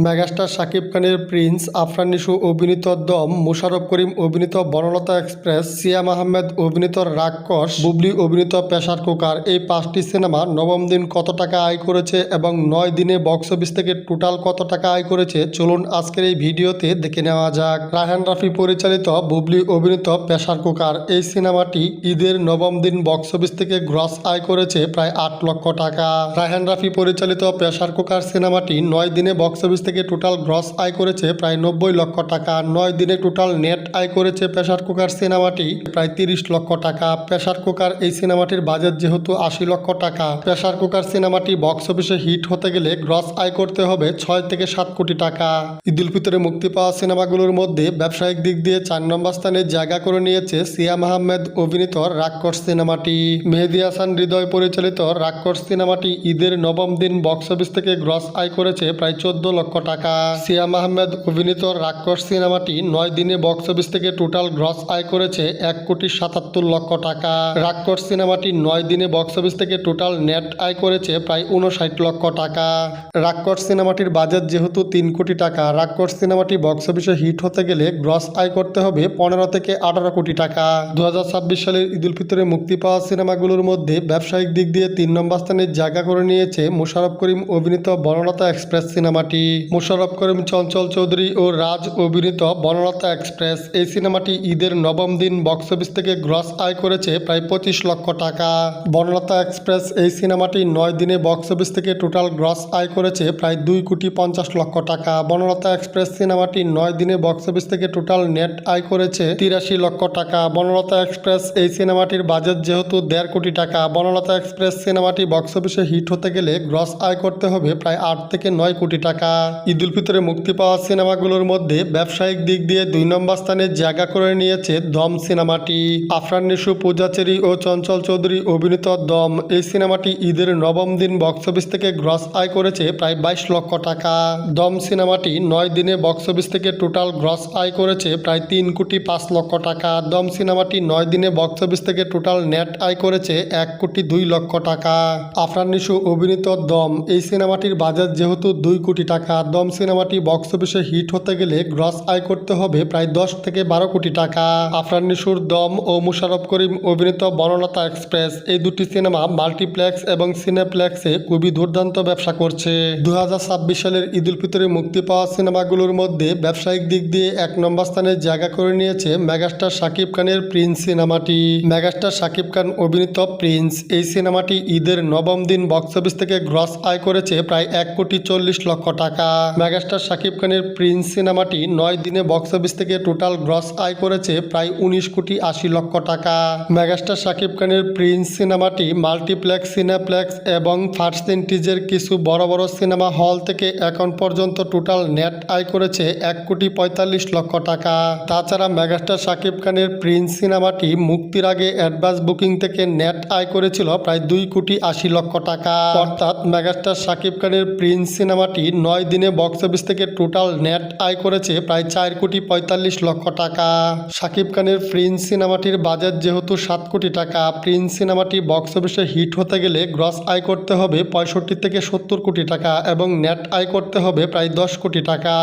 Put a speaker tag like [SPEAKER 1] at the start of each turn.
[SPEAKER 1] Megastar Shakib খানের Prince, Afran Nisho অভিনীত দম, মোশাররফ করিম অভিনীত বনলতা এক্সপ্রেস, সিয়াম আহমেদ অভিনীত রাক্ষস, বুবলি অভিনীত প্রেসার কুকার, এই 5টি সিনেমা নবম দিন কত টাকা আয় করেছে এবং 9 দিনে বক্স অফিস থেকে টোটাল কত টাকা আয় করেছে চলুন আজকের এই ভিডিওতে দেখে নেওয়া যাক। রায়হান রাফি পরিচালিত বুবলি অভিনীত প্রেসার কুকার, এই সিনেমাটি ঈদের নবম দিন বক্স অফিস থেকে গ্রস আয় করেছে প্রায় 8 লক্ষ টাকা। রায়হান রাফি পরিচালিত প্রেসার কুকার সিনেমাটি 9 দিনে বক্স অফিস থেকে টোটাল গ্রস আয় করেছে প্রায় 90 লক্ষ টাকা। 9 দিনে টোটাল নেট আয় করেছে প্রেসার কুকার সিনেমাটি প্রায় 30 লক্ষ টাকা। প্রেসার কুকার এই সিনেমাটির বাজেট যেহেতু 80 লক্ষ টাকা, প্রেসার কুকার সিনেমাটি বক্স অফিসে হিট হতে গেলে গ্রস আয় করতে হবে 6 থেকে 7 কোটি টাকা। ঈদ উল ফিতরে মুক্তি পাওয়া সিনেমাগুলোর মধ্যে ব্যবসায়িক দিক দিয়ে 4 নম্বর স্থানে জায়গা করে নিয়েছে সিয়াম আহমেদ অভিনীত রাক্ষস সিনেমাটি। মেহেদী হাসান হৃদয় পরিচালিত রাক্ষস সিনেমাটি ঈদের নবম দিন বক্স অফিস থেকে গ্রস আয় করেছে প্রায় 14 লক্ষ টাকা। সিয়াম আহমেদ অভিনীত রাক্ষস সিনেমাটি 9 দিনে বক্স অফিস থেকে টোটাল গ্রস আয় করেছে 1,77,00,000 লক্ষ টাকা। রাক্ষস সিনেমাটি 9 দিনে বক্স অফিস থেকে টোটাল নেট আয় করেছে প্রায় 59 লক্ষ টাকা। রাক্ষস সিনেমাটির বাজেট যেহেতু 3 কোটি টাকা, রাক্ষস সিনেমাটি বক্স অফিসে হিট হতে গেলে গ্রস আয় করতে হবে 15 থেকে 18 কোটি টাকা। 2026 সালের ঈদ উল ফিতরে মুক্তি পাওয়া সিনেমাগুলোর মধ্যে ব্যবসায়িক দিক দিয়ে 3 নম্বর স্থানে জায়গা করে নিয়েছে মোশাররফ করিম অভিনীত বনলতা এক্সপ্রেস সিনেমাটি। মোশাররফ করিম, চঞ্চল চৌধুরী ও রাজ অভিনীত বনলতা এক্সপ্রেস, এই সিনেমাটি ঈদের নবম দিন বক্স অফিস থেকে গ্রস আয় করেছে প্রায় 25 লক্ষ টাকা। বনলতা এক্সপ্রেস এই সিনেমাটি 9 দিনে বক্স অফিস থেকে টোটাল গ্রস আয় করেছে প্রায় 2,50,00,000 টাকা। বনলতা এক্সপ্রেস সিনেমাটি 9 দিনে বক্স অফিস থেকে টোটাল নেট আয় করেছে 83 লক্ষ টাকা। বনলতা এক্সপ্রেস এই সিনেমাটির বাজেট যেহেতু 1.5 কোটি টাকা, বনলতা এক্সপ্রেস সিনেমাটি বক্স অফিসে হিট হতে গেলে গ্রস আয় করতে হবে প্রায় 8 থেকে 9 কোটি টাকা। ঈদ উল ফিতরে মুক্তি পাওয়া সিনেমাগুলোর মধ্যে ব্যবসায়িক দিক দিয়ে 2 নম্বর স্থানে জায়গা করে নিয়েছে দম সিনেমাটি। আফরান নিশো, পূজা চেরি ও চঞ্চল চৌধুরী অভিনীত দম, এই সিনেমাটি ঈদের নবম দিন বক্স অফিস থেকে গ্রস আয় করেছে প্রায় 22 লক্ষ টাকা। দম সিনেমাটি 9 দিনে বক্স অফিস থেকে টোটাল গ্রস আয় করেছে প্রায় 3,05,00,000 টাকা। দম সিনেমাটি 9 দিনে বক্স অফিস থেকে টোটাল নেট আয় করেছে 1,02,00,000 টাকা। আফরান নিশো অভিনীত দম, এই সিনেমাটির বাজেট যেহেতু 2 কোটি টাকা, দম সিনেমাটি বক্স অফিসে হিট হতে গেলে গ্রস আয় করতে হবে প্রায় 10 থেকে 12 কোটি টাকা। আফরান নিশোর দম ও মোশাররফ করিম অভিনীত বনলতা এক্সপ্রেস, এই দুটি সিনেমা মাল্টিপ্লেক্স এবং সিনেপ্লেক্সে খুবই দুর্দান্ত ব্যবসা করছে। 2026 সালের ঈদ উল ফিতরে মুক্তি পাওয়া সিনেমাগুলোর মধ্যে ব্যবসায়িক দিক দিয়ে 1 নম্বর স্থানে জায়গা করে নিয়েছে মেগাস্টার শাকিব খানের প্রিন্স সিনেমাটি। মেগাস্টার শাকিব খান অভিনীত প্রিন্স, এই সিনেমাটি ঈদের নবম দিন বক্স অফিস থেকে গ্রস আয় করেছে প্রায় 1,40,00,000 টাকা। মেগাস্টার শাকিব খানের প্রিন্স সিনেমাটি 9 দিনে বক্স অফিস থেকে টোটাল গ্রস আয় করেছে প্রায় 19,80,00,000 টাকা। মেগাস্টার শাকিব খানের প্রিন্স সিনেমাটি মাল্টিপ্লেক্স, সিনেপ্লেক্স এবং পার্সেন্টেজের কিছু বড় বড় সিনেমা হল থেকে এখন পর্যন্ত টোটাল নেট আয় করেছে 1,45,00,000 টাকা। তাছাড়া মেগাস্টার শাকিব খানের প্রিন্স সিনেমাটি মুক্তির আগে অ্যাডভান্স বুকিং থেকে নেট আয় করেছিল প্রায় 2,80,00,000 টাকা। অর্থাৎ মেগাস্টার শাকিব খানের প্রিন্স সিনেমাটি 9 দিনে বক্স অফিস থেকে টোটাল নেট আয় করেছে প্রায় 4,45,00,000 টাকা। শাকিব খানের প্রিন্স সিনেমাটির বাজেট যেহেতু 7 কোটি টাকা, প্রিন্স সিনেমাটি বক্স অফিসে হিট হতে গেলে গ্রস আয় করতে হবে 65 থেকে 70 কোটি টাকা এবং নেট আয় করতে হবে প্রায় 10 কোটি টাকা।